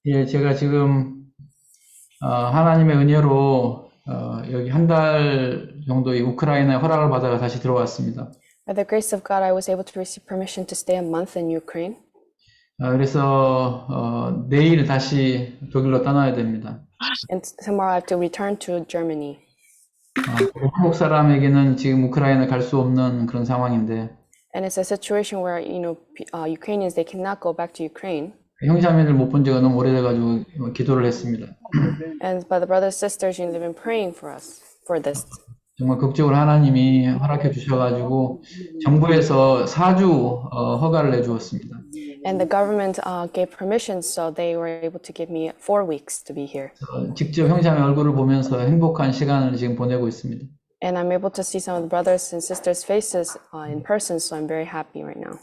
예, 제가 지금 하나님의 은혜로 여기 한 달 정도 이 우크라이나에 허락을 받아가 다시 들어왔습니다. By the grace of God, I was able to receive permission to stay a month in Ukraine. 그래서 내일 다시 독일로 떠나야 됩니다. And tomorrow I have to return to Germany. 한국 사람에게는 지금 우크라이나 갈 수 없는 그런 상황인데 And it's a situation where, Ukrainians, they cannot go back to Ukraine. 형제자매들 못 본 지가 너무 오래돼가지고 기도를 했습니다. And by the brothers, sisters, they've been praying for us for this. 정말 극적으로 하나님이 허락해 주셔가지고 정부에서 4주 허가를 내주었습니다. And the government gave permission, so they were able to give me 4 weeks to be here. 직접 형제자매 얼굴을 보면서 행복한 시간을 지금 보내고 있습니다. And I'm able to see some of the brothers and sisters' faces in person, so I'm very happy right now.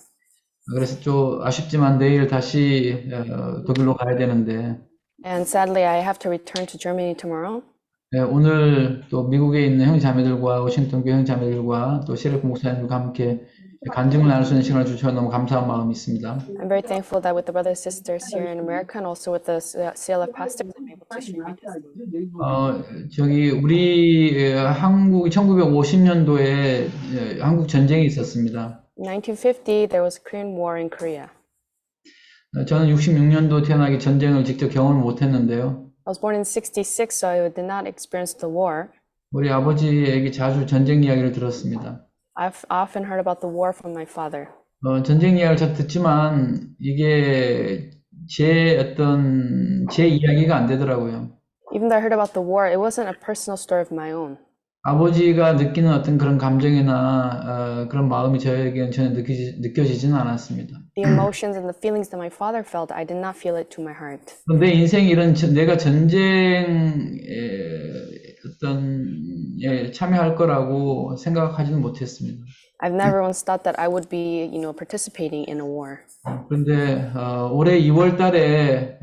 그래서 좀 아쉽지만 내일 다시 독일로 가야 되는데 And sadly, I have to return to Germany tomorrow. 오늘 또 미국에 있는 형제자매들과 워싱턴 교회 형제자매들과 또 시레프 목사님과 함께 간증을 나눌 수 있는 시간을 주셔서 너무 감사한 마음이 있습니다. I'm very thankful that with the brothers and sisters here in America and also with the CLF pastors, I'm able to share my testimony. 저기 우리 한국이 1950년도에 한국 전쟁이 있었습니다. In 1950, there was a Korean War in Korea. 저는 66년도 태어나기 전쟁을 직접 경험을 못했는데요. I was born in 66, so I did not experience the war. 우리 아버지에게 자주 전쟁 이야기를 들었습니다. I've often heard about the war from my father. 전쟁 이야기를 잘 듣지만 이게 제 이야기가 안 되더라고요. Even though I heard about the war, it wasn't a personal story of my own. 아버지가 느끼는 어떤 그런 감정이나 그런 마음이 저에게는 전혀 느껴지지는 않았습니다. The emotions and the feelings that my father felt, I did not feel it to my heart. 내 인생이 내가 전쟁에 참여할 거라고 생각하지는 못했습니다. I've never once thought that I would be, participating in a war. 그런데 올해 2월 달에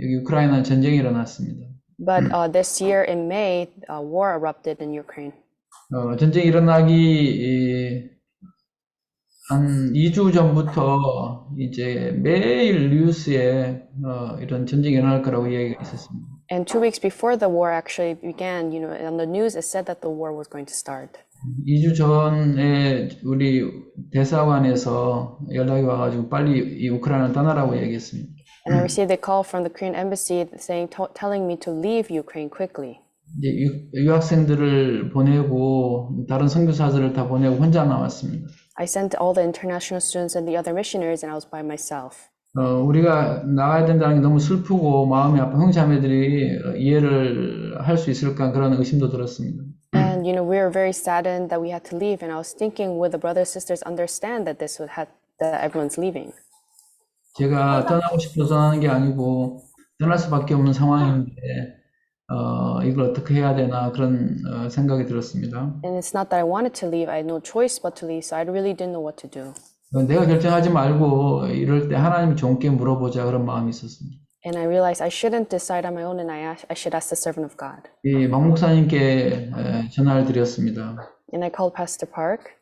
여기 우크라이나 전쟁이 일어났습니다. But this year in May, a war erupted in Ukraine. 전쟁이 일어나기 한 2주 전부터 이제 매일 뉴스에 이런 전쟁이 일어날 거라고 이야기가 있었습니다. And 2 weeks before the war actually began, on the news it said that the war was going to start. 2주 전에 우리 대사관에서 연락이 와가지고 빨리 이 우크라이나를 떠나라고 얘기했습니다. And I received a call from the Korean embassy telling me to leave Ukraine quickly. 이제 유학생들을 보내고 다른 선교사들을 다 보내고 혼자 남았습니다. I sent all the international students and the other missionaries, and I was by myself. 우리가 나가야 된다는 게 너무 슬프고 마음이 아픈 형제자매들이 이해를 할 수 있을까 그런 의심도 들었습니다. And we were very saddened that we had to leave, and I was thinking, would the brothers and sisters understand that that everyone's leaving? 제가 떠나고 싶어서 떠나는 게 아니고 떠날 수밖에 없는 상황인데 이걸 어떻게 해야 되나 그런 생각이 들었습니다. And it's not that I wanted to leave; I had no choice but to leave, so I really didn't know what to do. 내가 결정하지 말고 이럴 때 하나님 종께 물어보자 그런 마음이 있었습니다. And I realized I shouldn't decide on my own, and I should ask the servant of God. 이 막 목사님께 전화를 드렸습니다. And I called Pastor Park.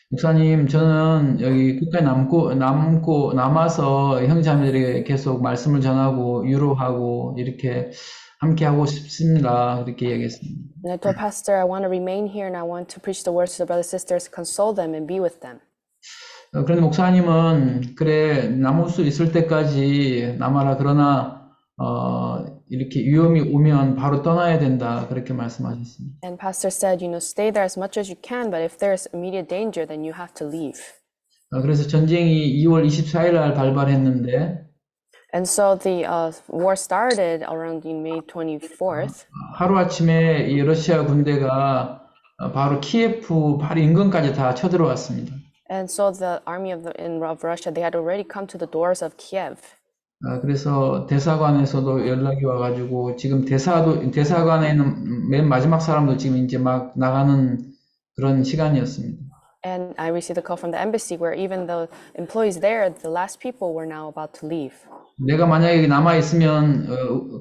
목사님, 저는 여기 끝까지 남아서 형제자매들에게 계속 말씀을 전하고 위로하고 이렇게 함께 하고 싶습니다. 그렇게 얘기했습니다. And I told Pastor, I want to remain here, and I want to preach the words to the brothers and sisters, console them, and be with them. 그런데 목사님은 그래 남을 수 있을 때까지 남아라. 그러나 이렇게 위험이 오면 바로 떠나야 된다. 그렇게 말씀하셨습니다. And Pastor said, stay there as much as you can, but if there's immediate danger, then you have to leave. 그래서 전쟁이 2월 24일 날 발발했는데 And so the war started around May 24th. 하루아침에 이 러시아 군대가 바로 키예프 바로 인근까지 다 쳐들어왔습니다. And so the army of Russia, they had already come to the doors of Kiev. 그래서 대사관에서도 연락이 와가지고 지금 대사관에 있는 맨 마지막 사람도 지금 이제 막 나가는 그런 시간이었습니다. And I received a call from the embassy where even the employees there, the last people were now about to leave. 내가 만약에 남아 있으면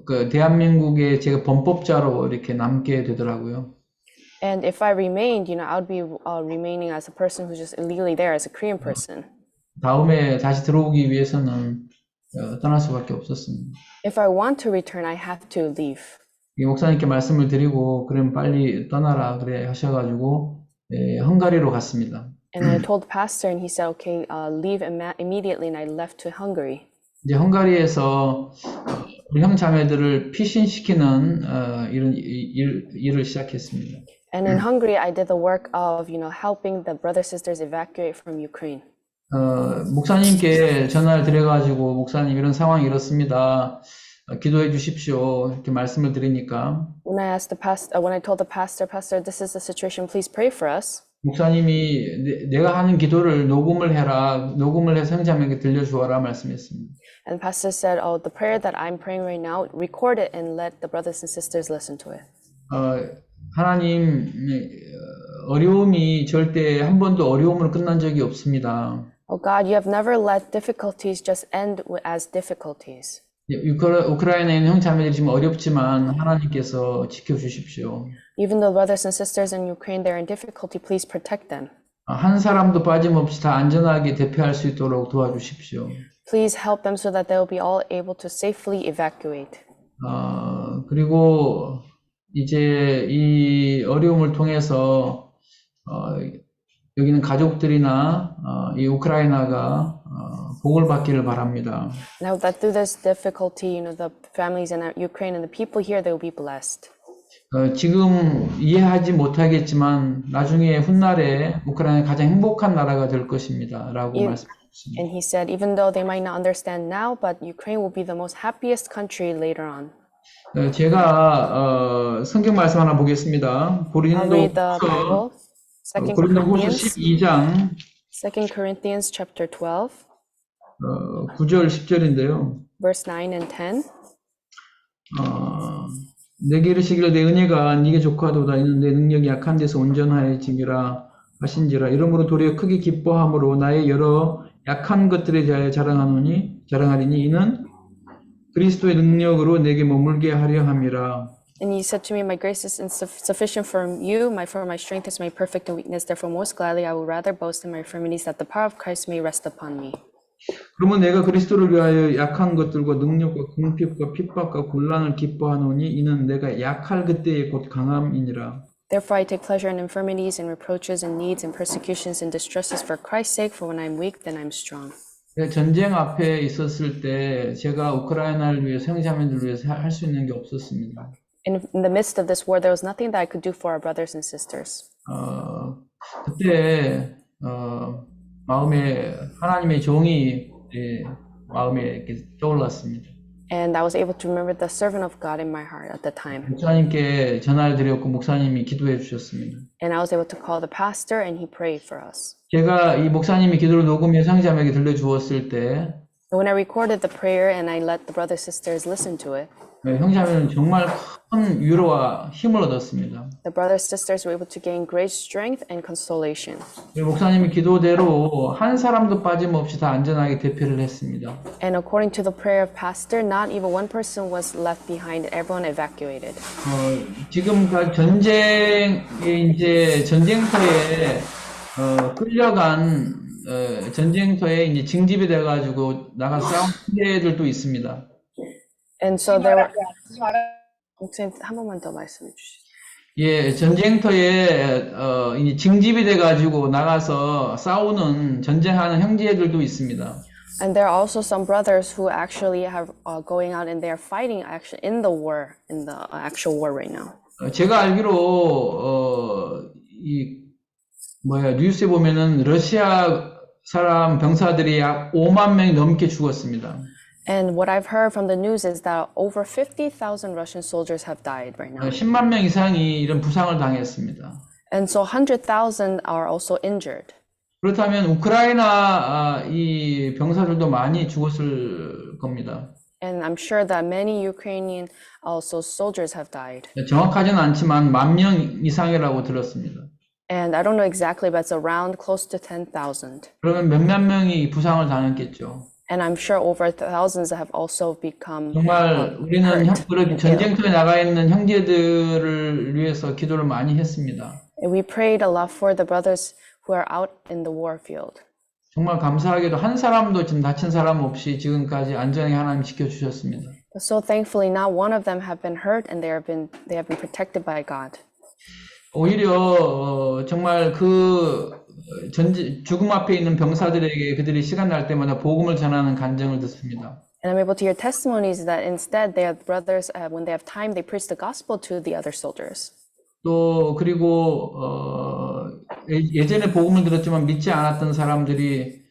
그 대한민국의 제가 범법자로 이렇게 남게 되더라고요. And if I remained, I would be remaining as a person who's just illegally there, as a Korean person. 다음에 다시 들어오기 위해서는 떠날 수밖에 없었습니다. If I want to return, I have to leave. 이 목사님께 말씀을 드리고 그럼 빨리 떠나라 그래 하셔가지고 헝가리로 갔습니다. And I told the pastor, and he said, "Okay, leave immediately." And I left to Hungary. 이제 헝가리에서 우리 형 자매들을 피신시키는 이런 일을 시작했습니다. And in Hungary, I did the work of, helping the brothers sisters evacuate from Ukraine. 목사님께 전화를 드려가지고 목사님 이런 상황이 이렇습니다. 기도해 주십시오. 이렇게 말씀을 드리니까 When I told the pastor, this is the situation, please pray for us. 목사님이 내가 하는 기도를 녹음을 해라. 녹음을 해서 형제에게 들려주어라 말씀했습니다. And the pastor said, the prayer that I'm praying right now, record it and let the brothers and sisters listen to it. 하나님, 어려움이 절대 한 번도 어려움으로 끝난 적이 없습니다. Oh God, you have never let difficulties just end as difficulties. 우크라이나에 있는 형 자매들이 지금 어렵지만 하나님께서 지켜주십시오. Even though brothers and sisters in Ukraine, they're in difficulty, please protect them. 한 사람도 빠짐없이 다 안전하게 대피할 수 있도록 도와주십시오. Please help them so that they'll be all able to safely evacuate. 그리고 이제 이 어려움을 통해서 여기는 가족들이나 이 우크라이나가 복을 받기를 바랍니다. And I hope that through this difficulty, the families in Ukraine and the people here, they will be blessed. 지금 이해하지 못하겠지만 나중에 훗날에 우크라이나가 가장 행복한 나라가 될 것입니다. 라고 말씀하셨습니다. And he said, even though they might not understand now, but Ukraine will be the most happiest country later on. 제가 성경 말씀 하나 보겠습니다. I'll read the Bible. 2 고린도후서 12장 2 Corinthians chapter 12, 9절 10절인데요. verse 9 and 10. 내게 이르시기를 내 은혜가 네게 족하도다 이는 내 능력이 약한 데서 온전하여짐이라 하신지라 이러므로 도리어 크게 기뻐함으로 나의 여러 약한 것들에 대하여 자랑하리니 이는 그리스도의 능력으로 내게 머물게 하려 함이라. And he said to me, my grace is sufficient for you, for my strength is made perfect in weakness. Therefore most gladly I will rather boast in my infirmities that the power of Christ may rest upon me. 그러면 내가 그리스도를 위하여 약한 것들과 능력과 궁핍과 핍박과 곤란을 기뻐하노니 이는 내가 약할 그때의 곧 강함이니라. Therefore I take pleasure in infirmities and reproaches and needs and persecutions and distresses for Christ's sake. For when I'm weak, then I'm strong. 전쟁 앞에 있었을 때 제가 우크라이나를 위해서 형제자매들을 위해서 할 수 있는 게 없었습니다. In the midst of this war, there was nothing that I could do for our brothers and sisters. 그때 마음에 하나님의 종이 마음에 이렇게 떠올랐습니다. And I was able to remember the servant of God in my heart at the time. 목사님께 전화를 드렸고 목사님이 기도해 주셨습니다. And I was able to call the pastor and he prayed for us. 제가 이 목사님이 기도를 녹음해서 형제자매에게 들려주었을 때 When I recorded the prayer and I let the brothers and sisters listen to it, 형제자매는 정말 큰 위로와 힘을 얻었습니다. the brothers and sisters were able to gain great strength and consolation. 목사님이 기도대로 한 사람도 빠짐없이 다 안전하게 대피를 했습니다. And according to the prayer of pastor, not even one person was left behind. Everyone evacuated. 지금 전쟁에 이제 전쟁터에 끌려간 전쟁터에 이제 징집이 돼가지고 나간 싸운 형제들도 있습니다. And so there were. 목사님 한 번만 더 말씀해 주시죠. 예, 전쟁터에 이제 징집이 돼가지고 나가서 싸우는 전쟁하는 형제들도 있습니다. And there are also some brothers who actually have going out and they are fighting actually in the war, in the actual war right now. 제가 알기로 뉴스에 보면은 러시아 사람 병사들이 약 5만 명이 넘게 죽었습니다. And what I've heard from the news is that over 50,000 Russian soldiers have died right now. 10만 명 이상이 이런 부상을 당했습니다. And so 100,000 are also injured. 그렇다면 우크라이나 이 병사들도 많이 죽었을 겁니다. And I'm sure that many Ukrainian also soldiers have died. 정확하지는 않지만 10,000명 이상이라고 들었습니다. And I don't know exactly, but it's around close to 10,000. 그러면 몇몇 명이 부상을 당했겠죠. And I'm sure over thousands have also become. 정말 우리는 그렇게 전쟁터에 나가 있는 형제들을 위해서 기도를 많이 했습니다. And we prayed a lot for the brothers who are out in the war field. 정말 감사하게도 한 사람도 지금 다친 사람 없이 지금까지 안전하게 하나님 지켜주셨습니다. But so thankfully, not one of them have been hurt, and they have been protected by God. 오히려 정말 죽음 앞에 있는 병사들에게 그들이 시간 날 때마다 복음을 전하는 간증을 듣습니다. And I'm able to hear testimonies that instead they have brothers, when they have time, they preach the gospel to the other soldiers. 또 그리고 예전에 복음을 들었지만 믿지 않았던 사람들이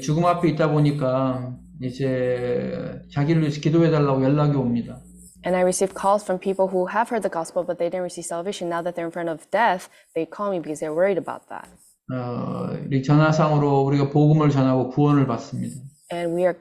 죽음 앞에 있다 보니까 이제 자기를 위해서 기도해달라고 연락이 옵니다. And I receive calls from people who have heard the gospel, but they didn't receive salvation. Now that they're in front of death, they call me because they're worried about that. 우리 전화상으로 우리가 복음을 전하고 구원을 받습니다. And we are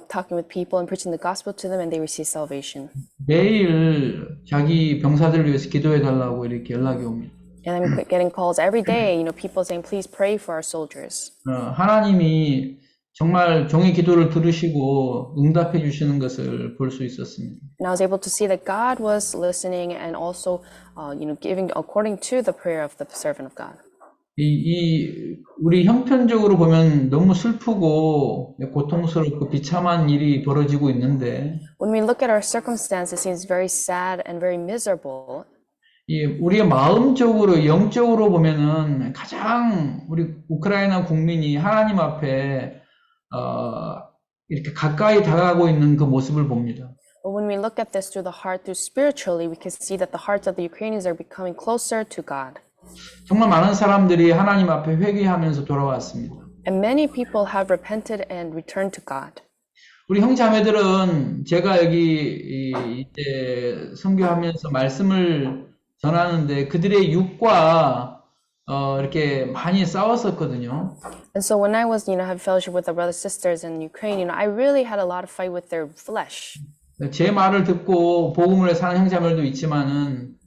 talking with people and preaching the gospel to them, and they receive salvation. 매일 자기 병사들을 위해서 기도해달라고 이렇게 연락이 옵니다. And I'm getting calls every day, people saying, please pray for our soldiers. 하나님이 정말 종의 기도를 들으시고 응답해 주시는 것을 볼 수 있었습니다. And I was able to see that God was listening and also, giving according to the prayer of the servant of God. 우리 형편적으로 보면 너무 슬프고 고통스럽고 비참한 일이 벌어지고 있는데, When we look at our circumstance, it seems very sad and very miserable. 우리의 마음적으로, 영적으로 보면은 가장 우리 우크라이나 국민이 하나님 앞에 이렇게 가까이 다가가고 있는 그 모습을 봅니다. But when we look at this through the heart, through spiritually, we can see that the hearts of the Ukrainians are becoming closer to God. 정말 많은 사람들이 하나님 앞에 회개하면서 돌아왔습니다. And many people have repented and returned to God. 우리 형제자매들은 제가 여기 이제 선교하면서 말씀을 전하는데 그들의 육과 이렇게 많이 싸웠었거든요. And so when I was, have fellowship with the brothers and sisters in Ukraine, I really had a lot of fight with their flesh. 제 말을 듣고 복음을 사는 형제자매들도 있지만은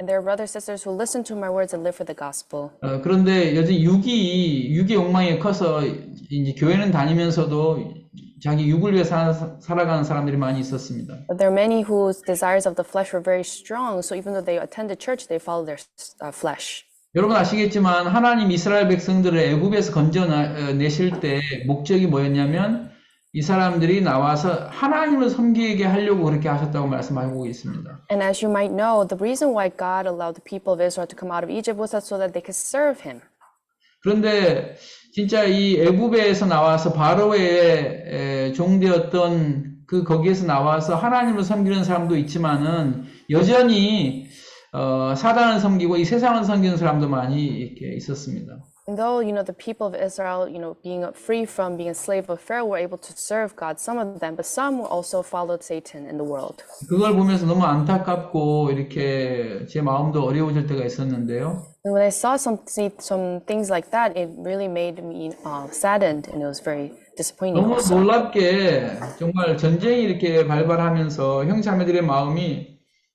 And there are brothers and sisters who listen to my words and live for the gospel. 그런데 여전히 육의 욕망이 커서 이제 교회는 다니면서도 자기 육을 위해 살아가는 사람들이 많이 있었습니다. But there are many whose desires of the flesh were very strong, so even though they attended church, they followed their flesh. 여러분 아시겠지만 하나님 이스라엘 백성들을 애굽에서 건져내실 때 목적이 뭐였냐면 이 사람들이 나와서 하나님을 섬기게 하려고 그렇게 하셨다고 말씀하고 있습니다. And as you might know, the reason why God allowed the people of Israel to come out of Egypt was so that they could serve Him. 그런데 진짜 이 애굽에서 나와서 바로의 종되었던 거기에서 나와서 하나님을 섬기는 사람도 있지만은 여전히 사단을 섬기고 이 세상을 섬기는 사람도 많이 이렇게 있었습니다. And though, the people of Israel, being free from being a slave of Pharaoh, were able to serve God, some of them, but some also followed Satan in the world. 그걸 보면서 너무 안타깝고 이렇게 제 마음도 어려워질 때가 있었는데요. And when I saw some things like that, it really made me saddened, and it was very disappointing. 너무 Also. 놀랍게 정말 전쟁이 이렇게 발발하면서 형제자매들의 마음이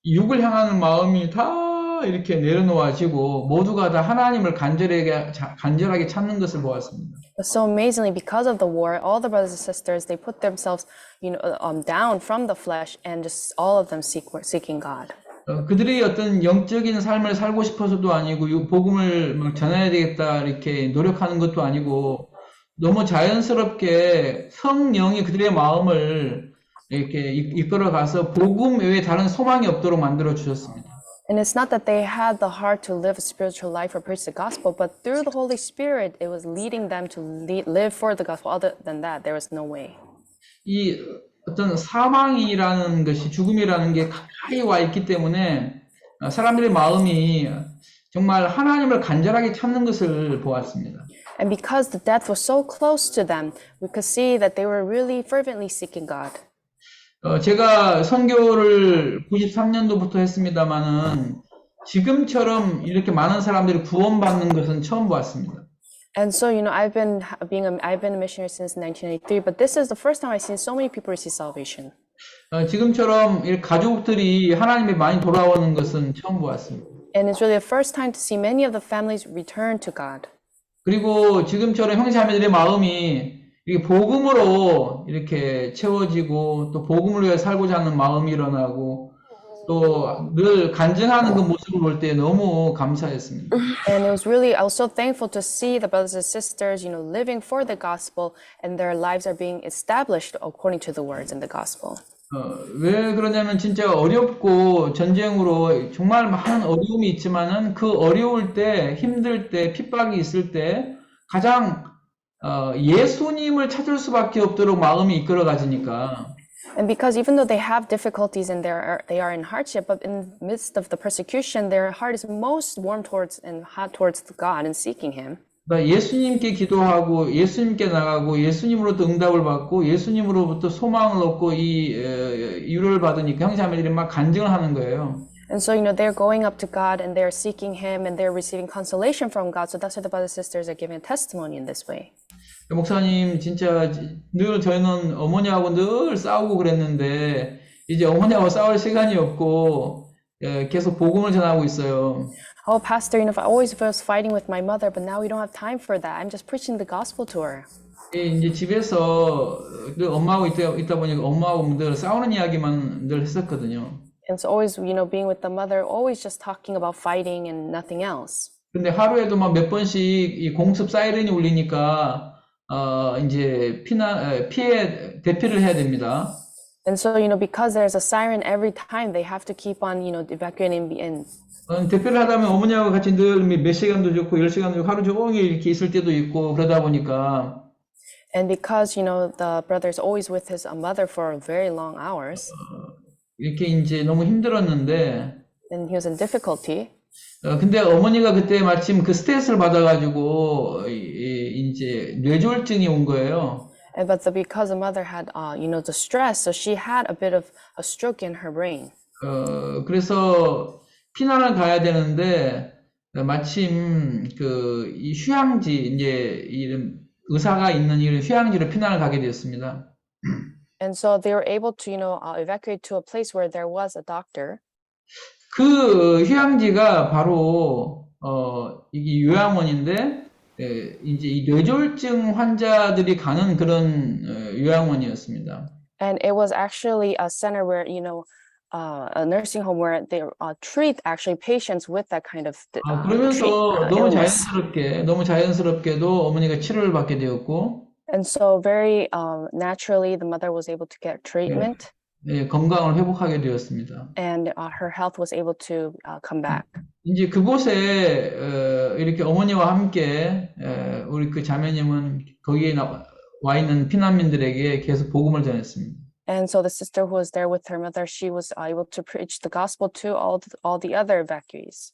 육을 향하는 마음이 다 이렇게 내려놓아지고 모두가 다 하나님을 간절하게 찾는 것을 보았습니다. So amazingly, because of the war, all the brothers and sisters, they put themselves, down from the flesh, and just all of them seeking God. 그들이 어떤 영적인 삶을 살고 싶어서도 아니고 복음을 막 전해야 되겠다 이렇게 노력하는 것도 아니고 너무 자연스럽게 성령이 그들의 마음을 이렇게 이끌어가서 복음 외에 다른 소망이 없도록 만들어 주셨습니다. And it's not that they had the heart to live a spiritual life or preach the gospel, but through the Holy Spirit, it was leading them to live for the gospel. Other than that, there was no way. 이 어떤 사망이라는 것이 죽음이라는 게 가까이 와 있기 때문에 사람들의 마음이 정말 하나님을 간절하게 찾는 것을 보았습니다. And because the death was so close to them, we could see that they were really fervently seeking God. 제가 선교를 93년도부터 했습니다만은 지금처럼 이렇게 많은 사람들이 구원받는 것은 처음 보았습니다. And so, I've been a missionary since 1983, but this is the first time I've seen so many people receive salvation. 지금처럼 가족들이 하나님에 많이 돌아오는 것은 처음 보았습니다. And it's really the first time to see many of the families return to God. 그리고 지금처럼 형제자매들의 마음이 이게 복음으로 이렇게 채워지고 또 복음을 위해 살고자 하는 마음이 일어나고 또 늘 간증하는 그 모습을 볼 때 너무 감사했습니다. And it was really, I was so thankful to see the brothers and sisters, living for the gospel and their lives are being established according to the words in the gospel. 왜 그러냐면 진짜 어렵고 전쟁으로 정말 많은 어려움이 있지만은 그 어려울 때, 힘들 때, 핍박이 있을 때 가장 예수님을 찾을 수밖에 없도록 마음이 이끌어 가지니까. And because even though they have difficulties and they are in hardship, but in the midst of the persecution, their heart is most warm towards and hot towards God and seeking Him. 그러니까 예수님께 기도하고 예수님께 나가고 예수님으로부터 응답을 받고 예수님으로부터 소망을 얻고 이 위로를 받으니까 형제자매들이 막 간증을 하는 거예요. And so, they're going up to God and they're seeking Him and they're receiving consolation from God. So that's why the brothers and sisters are giving a testimony in this way. 목사님, 진짜 늘 저희는 어머니하고 늘 싸우고 그랬는데 이제 어머니하고 싸울 시간이 없고 계속 복음을 전하고 있어요. Oh, Pastor, I always was fighting with my mother, but now we don't have time for that. I'm just preaching the gospel to her. 이제 집에서 늘 엄마하고 있다 보니까 엄마하고 늘 싸우는 이야기만 늘 했었거든요. And so always, being with the mother, always just talking about fighting and nothing else. 근데 하루에도 막 몇 번씩 이 공습 사이렌이 울리니까 이제 피해 대피를 해야 됩니다. And so, because there's a siren every time, they have to keep on, evacuating and 대피를 하다 보면 어머니하고 같이 늘 몇 시간도 좋고 10시간도 좋고 하루 종일 이렇게 있을 때도 있고 그러다 보니까 And because, the brother's always with his mother for very long hours, 이렇게 이제 너무 힘들었는데 and he was in difficulty. 근데 어머니가 그때 마침 그 스트레스를 받아가지고 이제 뇌졸중이 온 거예요. But because the mother had, the stress, so she had a bit of a stroke in her brain. 그래서 피난을 가야 되는데 마침 이 휴양지 이제 이런 의사가 있는 이런 휴양지로 피난을 가게 되었습니다. And so they were able to, evacuate to a place where there was a doctor. 그 휴양지가 바로 이게 요양원인데 이제 이 뇌졸중 환자들이 가는 그런 요양원이었습니다. And it was actually a center where, a nursing home where they treat actually patients with that kind of 그러면서 illness. 너무 자연스럽게도 어머니가 치료를 받게 되었고, And so very naturally, the mother was able to get treatment. 건강을 회복하게 되었습니다. And her health was able to come back. 이제 그곳에 이렇게 어머니와 함께 우리 그 자매님은 거기에 와 있는 피난민들에게 계속 복음을 전했습니다. And so the sister who was there with her mother, she was able to preach the gospel to all the other evacuees.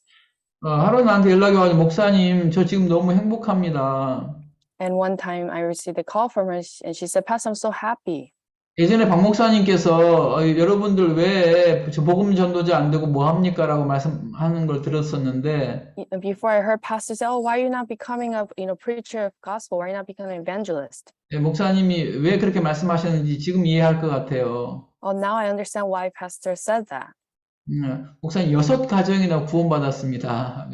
하루 나한테 연락이 와서 목사님, 저 지금 너무 행복합니다. And one time I received a call from her and she said, Pastor, I'm so happy. 예전에 박 목사님께서 여러분들 왜 복음 전도자 안 되고 뭐 합니까? 라고 말씀하는 걸 들었었는데 Before I heard pastors say, oh, why are you not becoming a preacher of gospel? Why are you not becoming an evangelist? 목사님이 왜 그렇게 말씀하셨는지 지금 이해할 것 같아요. Oh, now I understand why pastor said that. 목사님 6가정이나 구원받았습니다.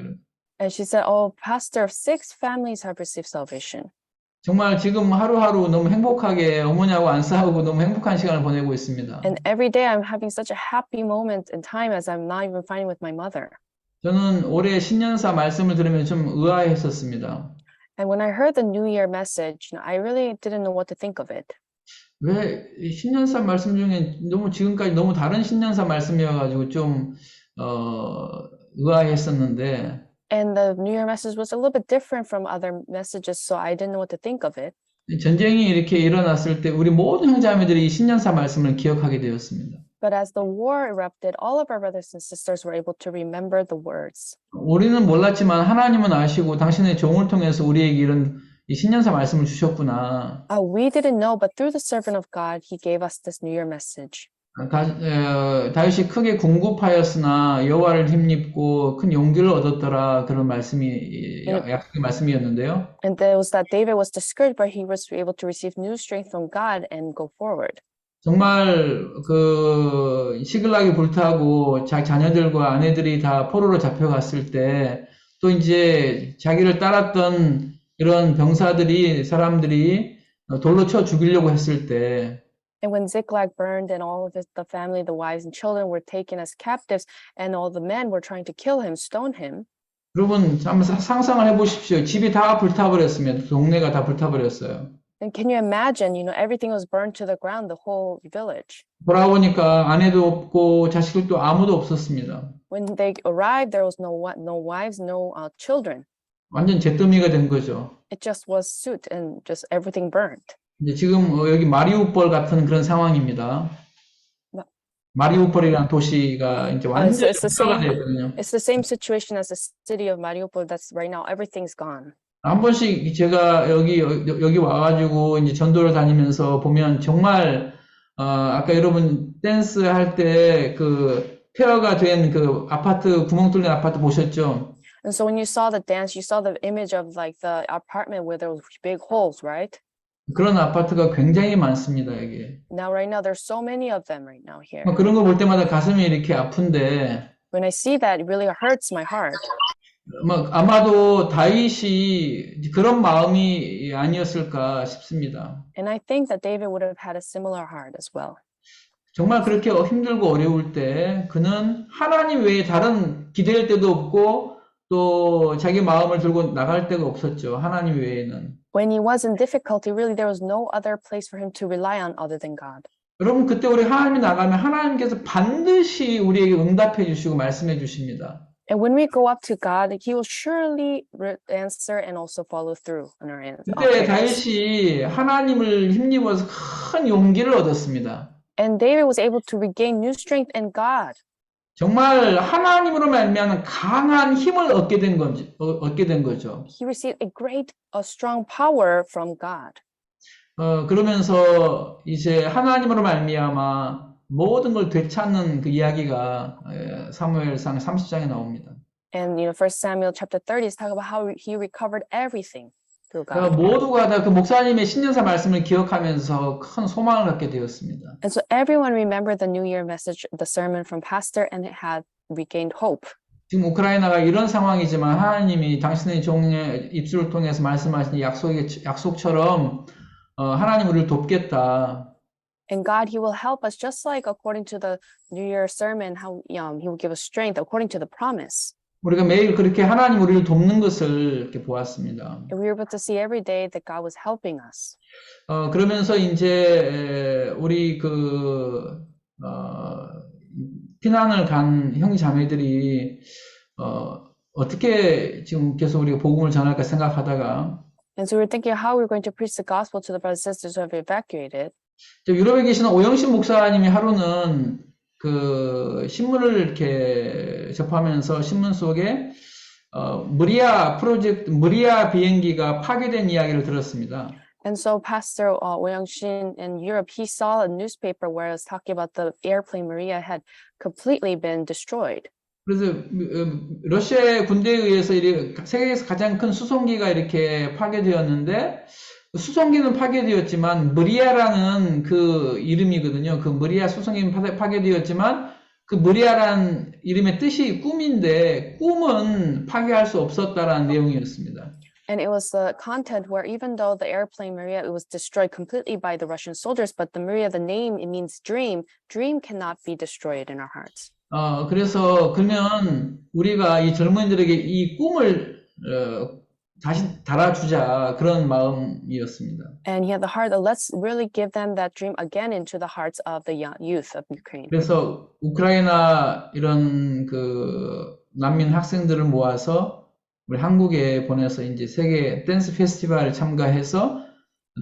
And she said, oh, pastor, 6 families have received salvation. 정말 지금 하루하루 너무 행복하게 어머니하고 안 싸우고 너무 행복한 시간을 보내고 있습니다. And every day I'm having such a happy moment in time as I'm not even fighting with my mother. 저는 올해 신년사 말씀을 들으면 좀 의아했었습니다. And when I heard the New Year message, I really didn't know what to think of it. 왜 신년사 말씀 중에 지금까지 너무 다른 신년사 말씀이어가지고 좀 의아했었는데 And the New Year message was a little bit different from other messages, so I didn't know what to think of it. 전쟁이 이렇게 일어났을 때 우리 모든 형제자매들이 이 신년사 말씀을 기억하게 되었습니다. But as the war erupted, all of our brothers and sisters were able to remember the words. 우리는 몰랐지만 하나님은 아시고 당신의 종을 통해서 우리에게 이런 이 신년사 말씀을 주셨구나. We didn't know, but through the servant of God, he gave us this New Year message. 다윗이 크게 궁급하였으나 여호와를 힘입고 큰 용기를 얻었더라. 그런 말씀이 약속의 말씀이었는데요. And there was that David was discouraged, but he was able to receive new strength from God and go forward. 정말 그 시글락이 불타고 자녀들과 아내들이 다 포로로 잡혀갔을 때 또 이제 자기를 따랐던 이런 병사들이 사람들이 돌로 쳐 죽이려고 했을 때 And when Ziklag burned and all of the family, the wives and children were taken as captives and all the men were trying to kill him, stone him. 여러분 한번 상상을 해보십시오. 집이 다 불타버렸습니다. 동네가 다 불타버렸어요. And can you imagine, everything was burned to the ground, the whole village. 돌아보니까 아내도 없고 자식들도 아무도 없었습니다. When they arrived, there was no wives, no children. 완전 잿더미가 된 거죠. It just was soot and just everything burned. 이제 지금 여기 마리우폴 같은 그런 상황입니다. 마리우폴이라는 도시가 이제 완전히 불타가 되거든요. It's the same situation as the city of Mariupol. That's right now everything's gone. 한 번씩 제가 여기 와가지고 이제 전도를 다니면서 보면 정말 아까 여러분 댄스 할 때 그 폐허가 된 그 아파트 구멍 뚫린 아파트 보셨죠? And so when you saw the dance, you saw the image of like the apartment where there was big holes, right? 그런 아파트가 굉장히 많습니다, 여기. Now, right now, there's so many of them right now here. 그런 거 볼 때마다 가슴이 이렇게 아픈데, When I see that, it really hurts my heart. 아마도 다윗이 그런 마음이 아니었을까 싶습니다. And I think that David would have had a similar heart as well. 정말 그렇게 힘들고 어려울 때 그는 하나님 외에 다른 기댈 데도 없고 또 자기 마음을 들고 나갈 데가 없었죠. 하나님 외에는. When he was in difficulty, really there was no other place for him to rely on other than God. 여러분 그때 우리 하나님이 나가면 하나님께서 반드시 우리에게 응답해 주시고 말씀해 주십니다. And when we go up to God, He will surely answer and also follow through on our answers. 그때 다윗이 하나님을 힘입어서 큰 용기를 얻었습니다. And David was able to regain new strength in God. 정말 하나님으로 말미암은 강한 힘을 얻게 된 거죠. He received a strong power from God. 그러면서 이제 하나님으로 말미암아 모든 걸 되찾는 그 이야기가 사무엘상 30장에 나옵니다. And 1 Samuel chapter 30 is talking about how he recovered everything through God. 모두가 다 그 목사님의 신년사 말씀을 기억하면서 큰 소망을 갖게 되었습니다. And so everyone remembered the New Year message, the sermon from pastor, and it had regained hope. 지금 우크라이나가 이런 상황이지만 하나님이 당신의 종의 입술을 통해서 말씀하신 약속처럼 하나님 우리를 돕겠다. And God, He will help us just like according to the New Year sermon, how He will give us strength according to the promise. 우리가 매일 그렇게 하나님 우리를 돕는 것을 이렇게 보았습니다. And we were able to see every day that God was helping us. 그러면서 이제 우리 피난을 간 형 자매들이 어떻게 지금 계속 우리가 복음을 전할까 생각하다가 And so we were thinking how we were going to preach the gospel to the brothers and sisters who have evacuated. 유럽에 계시는 오영신 목사님이 하루는 그 신문을 이렇게 접하면서 신문 속에 무리아 비행기가 파괴된 이야기를 들었습니다. And so Pastor Woyoung-shin in Europe, he saw a newspaper where it was talking about the airplane Maria had completely been destroyed. 그래서 러시아 군대에 의해서 세계에서 가장 큰 수송기가 이렇게 파괴되었는데 수송기는 파괴되었지만 무리아라는 그 이름이거든요. 그 무리아 수송기는 파괴되었지만 그 무리아라는 이름의 뜻이 꿈인데 꿈은 파괴할 수 없었다라는 내용이었습니다. And it was the content where even though the airplane Maria, it was destroyed completely by the Russian soldiers, but the Maria, the name, it means dream. Dream cannot be destroyed in our hearts. 그래서 그러면 우리가 이 젊은이들에게 이 꿈을 다시 달아주자 그런 마음이었습니다. And he had the heart that let's really give them that dream again into the hearts of the young youth of Ukraine. 그래서 우크라이나 이런 그 난민 학생들을 모아서 우리 한국에 보내서 이제 세계 댄스 페스티벌 참가해서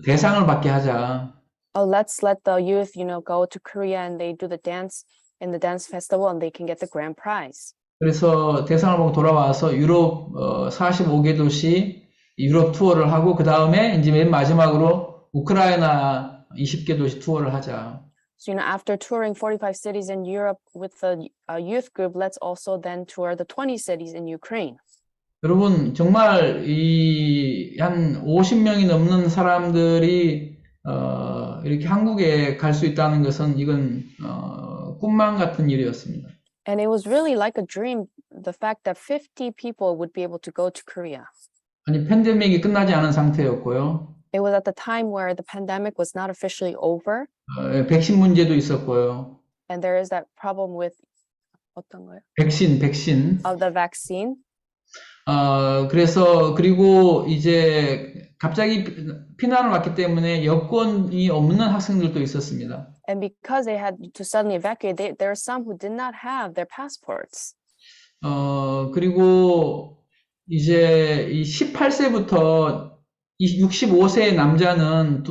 대상을 받게 하자. Let's let the youth, go to Korea and they do the dance in the dance festival and they can get the grand prize. 그래서 대상을 받고 돌아와서 유럽 45개 도시 유럽 투어를 하고 그 다음에 이제 맨 마지막으로 우크라이나 20개 도시 투어를 하자. So, after touring 45 cities in Europe with the youth group, let's also then tour the 20 cities in Ukraine. 여러분 정말 한 50명이 넘는 사람들이 이렇게 한국에 갈 수 있다는 것은 이건 꿈만 같은 일이었습니다. And it was really like a dream, the fact that 50 people would be able to go to Korea. 아니 팬데믹이 끝나지 않은 상태였고요. It was at the time where the pandemic was not officially over. 백신 문제도 있었고요. And there is that problem with 어떤 거요? 백신. Of the vaccine. 그래서, 그리고 이제 갑자기 피난을 왔기 때문에 여권이 없는 학생들도 있었습니다. And because they had to suddenly evacuate, there are some who did not have their passports. 그리고 이제 이 18세부터 65세의 남자는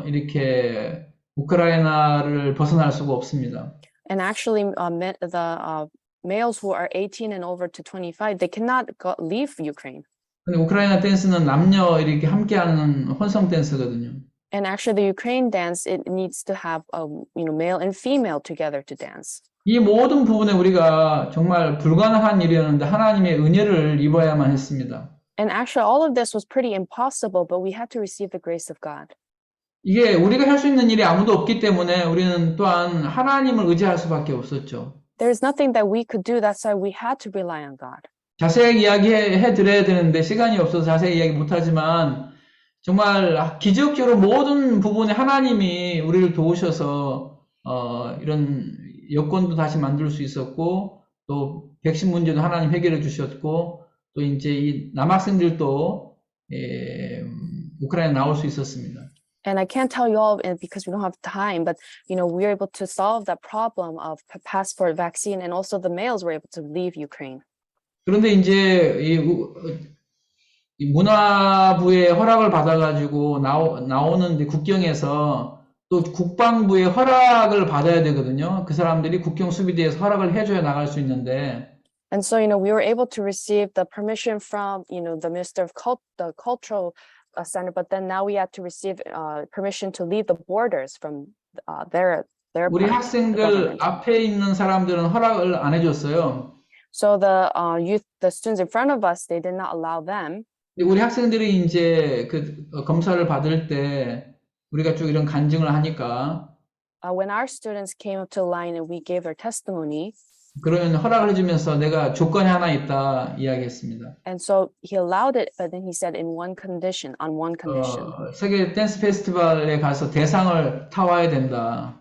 이렇게 우크라이나를 벗어날 수가 없습니다. And actually, the males who are 18 and over to 25, they cannot leave Ukraine. 근데 우크라이나 댄스는 남녀 이렇게 함께하는 혼성 댄스거든요. And actually, the Ukraine dance, it needs to have male and female together to dance. 이 모든 부분에 우리가 정말 불가능한 일이었는데 하나님의 은혜를 입어야만 했습니다. And actually, all of this was pretty impossible, but we had to receive the grace of God. 이게 우리가 할 수 있는 일이 아무도 없기 때문에 우리는 또한 하나님을 의지할 수밖에 없었죠. There's nothing that we could do. That's why we had to rely on God. 자세히 이야기해 드려야 되는데 시간이 없어서 자세히 이야기 못하지만 정말 기적적으로 모든 부분에 하나님이 우리를 도우셔서 이런 여건도 다시 만들 수 있었고 또 백신 문제도 하나님 해결해 주셨고 또 이제 이 남학생들도 우크라이나 나올 수 있었습니다. And I can't tell you all because we don't have time, but we were able to solve that problem of passport vaccine, and also the males were able to leave Ukraine. 그런데 이제 이 문화부의 허락을 받아가지고 나오는데 국경에서 또 국방부의 허락을 받아야 되거든요. 그 사람들이 국경 수비대에서 허락을 해줘야 나갈 수 있는데. And so we were able to receive the permission from the Minister of the Cultural Center, but then now we had to receive permission to leave the borders from their 우리 part, the 학생들 government. 앞에 있는 사람들은 허락을 안 해줬어요. So the students in front of us, they did not allow them. 우리 학생들이 이제 그 검사를 받을 때 우리가 쭉 이런 간증을 하니까 When our students came up to the line and we gave our testimony, 그러면 허락을 해주면서 내가 조건이 하나 있다 이야기했습니다. and so he allowed it, but then he said on one condition. 세계 댄스 페스티벌에 가서 대상을 타와야 된다.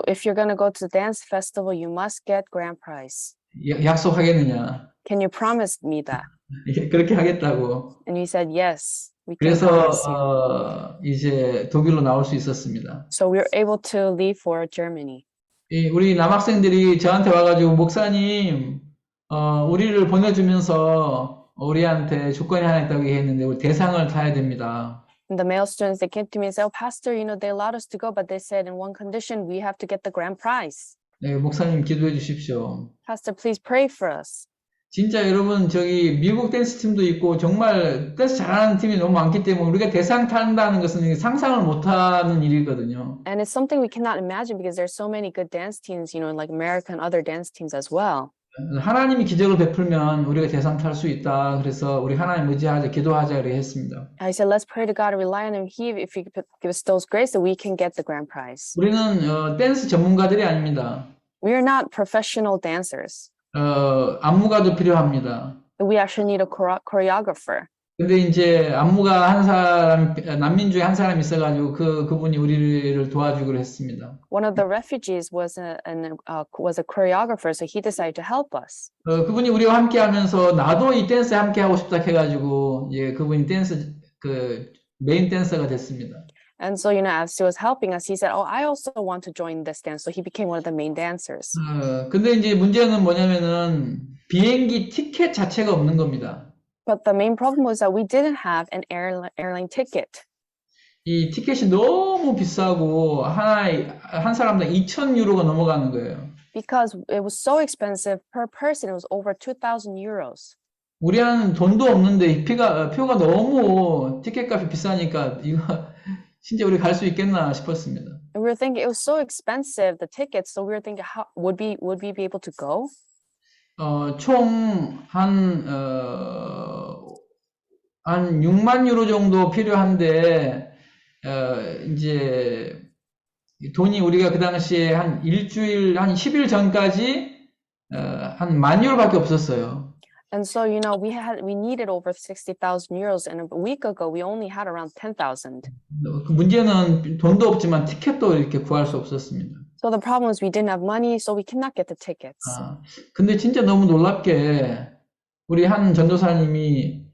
If you're going to go to the dance festival, you must get grand prize. 약속하겠느냐? Can you promise me that? 그렇게 하겠다고. And we said, yes, we can 그래서 promise you. 이제 독일로 나올 수 있었습니다. So we were able to leave for Germany. 우리 남학생들이 저한테 와가지고 목사님, 우리를 보내주면서 우리한테 조건이 하나 있다고 얘기했는데 우리 대상을 타야 됩니다. And the male students, they came to me and said, oh, Pastor, they allowed us to go, but they said in one condition, we have to get the grand prize. 네, 목사님 기도해 주십시오. Pastor, please pray for us. 진짜 여러분 저기 미국 댄스 팀도 있고 정말 댄스 잘하는 팀이 너무 많기 때문에 우리가 대상 탄다는 것은 상상을 못하는 일이거든요. And it's something we cannot imagine because there's so many good dance teams, like America and other dance teams as well. 하나님이 기적을 베풀면 우리가 대상 탈 수 있다. 그래서 우리 하나님 의지하자, 기도하자 이렇게 했습니다. I said, let's pray to God and rely on Him. If He bestows grace, that we can get the grand prize. 우리는 댄스 전문가들이 아닙니다. We are not professional dancers. 안무가도 필요합니다. We actually need a choreographer. 근데 이제 안무가 한 사람, 난민 중에 한 사람 있어가지고 그분이 우리를 도와주기로 했습니다. One of the refugees was a choreographer, so he decided to help us. 그분이 우리와 함께하면서 나도 이 댄스에 함께하고 싶다 해가지고 그분이 댄스 메인 댄서가 됐습니다. And so, as he was helping us, he said, "Oh, I also want to join this dance." So he became one of the main dancers. 근데 이제 문제는 뭐냐면은 비행기 티켓 자체가 없는 겁니다. But the main problem was that we didn't have an airline ticket. 이 티켓이 너무 비싸고 한 사람당 2,000유로가 넘어가는 거예요. Because it was so expensive per person, it was over 2,000 euros. 우리는 돈도 없는데 표가 너무 티켓값이 비싸니까 이거 진짜 우리 갈 수 있겠나 싶었습니다. And we were thinking it was so expensive, the tickets. So we were thinking, how would we be able to go? 총 한 6만 유로 정도 필요한데 이제 돈이 우리가 그 당시에 한 10일 전까지 한 10,000유로밖에 없었어요. And so, we needed over 60,000 euros, and a week ago we only had around 10,000. 그 문제는 돈도 없지만 티켓도 이렇게 구할 수 없었습니다. So the problem is we didn't have money, so we cannot get the tickets. 근데 진짜 너무 놀랍게 우리 한 전도사님이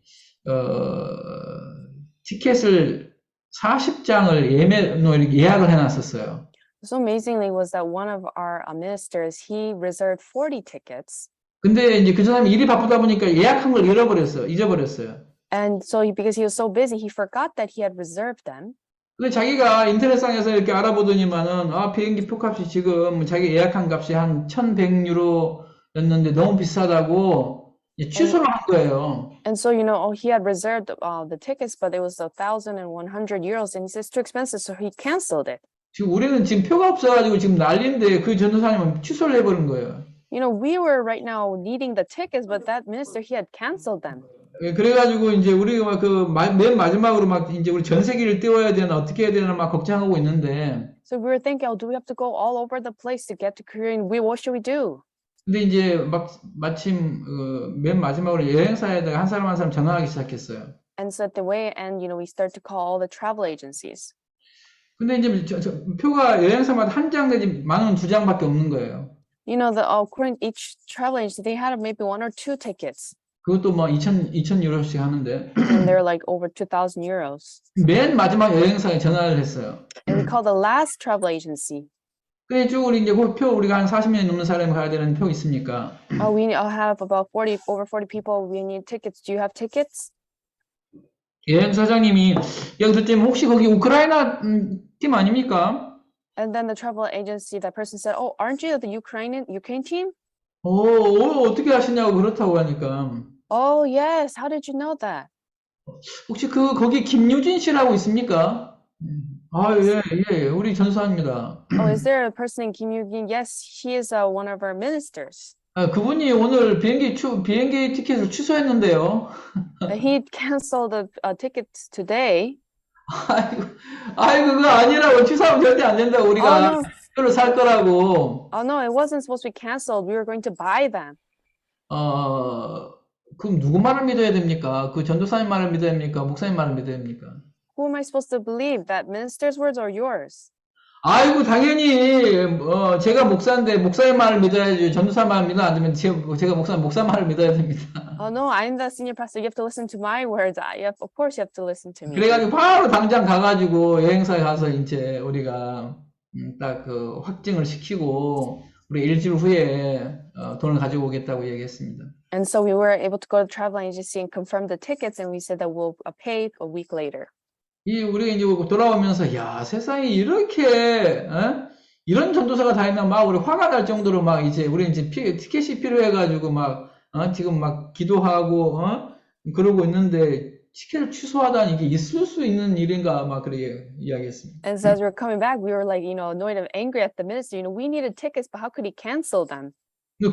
티켓을 40장을 예약을 해놨었어요. So amazingly was that one of our ministers, he reserved 40 tickets. 근데 이제 그 사람이 일이 바쁘다 보니까 예약한 걸 잊어버렸어요. And so because he was so busy, he forgot that he had reserved them. 근데 자기가 인터넷상에서 이렇게 알아보더니만은 비행기 표값이 지금 자기 예약한 값이 한 1,100유로였는데 너무 비싸다고 취소를 한 거예요. And so, he had reserved the tickets, but it was 1,100 euros, and he says too expensive, so he canceled it. 지금 우리는 지금 표가 없어가지고 지금 난리인데 그 전도사님은 취소를 해버린 거예요. We were right now needing the tickets, but that minister, he had canceled them. 그래가지고 이제 우리가 맨 마지막으로 막 이제 우리 전 세계를 띄워야 되나 어떻게 해야 되나 막 걱정하고 있는데. So we were thinking, do we have to go all over the place to get to Korea? And what should we do? 근데 이제 마침 맨 마지막으로 여행사에다가 한 사람 한 사람 전화하기 시작했어요. And so at the way end, we start to call all the travel agencies. 근데 이제 표가 여행사마다 한 장 내지 많으면 2장밖에 없는 거예요. According to each travel agency, they had maybe 1 or 2 tickets. 그것도 뭐 2,000 유로씩 하는데. And they're like over 2,000 euros. 맨 마지막 여행사에 전화를 했어요. And we called the last travel agency. 그래 쭉 우리 이제 그 표 우리가 한 40명이 넘는 사람이 가야 되는 표 있습니까? We have about over 40 people. We need tickets. Do you have tickets? 여행사장님이 여기 듣자면 혹시 거기 우크라이나 팀 아닙니까? And then the travel agency, that person said, "Oh, aren't you the Ukraine team?" 어떻게 아시냐고 그렇다고 하니까. Oh, yes. How did you know that? 혹시 거기 김유진 씨라고 있습니까? 예, 우리 전사입니다. Oh, is there a person in Kim Yoo-gin? Yes, he is one of our ministers. 그분이 오늘 비행기 티켓을 취소했는데요. He canceled the tickets today. 아이고, 그거 아니라고. 취소하면 절대 안 된다고. 우리가 표를 살 거라고. Oh, no, it wasn't supposed to be canceled. We were going to buy them. 그럼 누구 말을 믿어야 됩니까? 그 전도사님 말을 믿어야 됩니까? 목사님 말을 믿어야 됩니까? Who am I supposed to believe? That minister's words or yours? 아이고, 당연히, 제가 목사인데, 목사님 말을 믿어야지. 전도사 말을 믿으면 안 되면, 제가 목사 말을 믿어야 됩니다. Oh, no, I'm the senior pastor. You have to listen to my words. Of course, you have to listen to me. 그래가지고, 바로 당장 가가지고, 여행사에 가서, 이제, 우리가, 딱 확증을 시키고, 우리 일주일 후에, 돈을 가지고 오겠다고 얘기했습니다. And so we were able to go to the travel agency and confirm the tickets, and we said that we'll pay a week later. 우리가 이제 돌아오면서, 야, 세상에 이렇게, 이런 전도사가 다 있나, 막, 우리 화가 날 정도로 막, 이제, 우리 이제 티켓이 필요해가지고, 막, 지금 막, 기도하고, 그러고 있는데, 티켓을 취소하다니, 이게 있을 수 있는 일인가, 막, 그렇게 이야기했습니다. And so as we were coming back, we were like, annoyed and angry at the minister. We needed tickets, but how could he cancel them?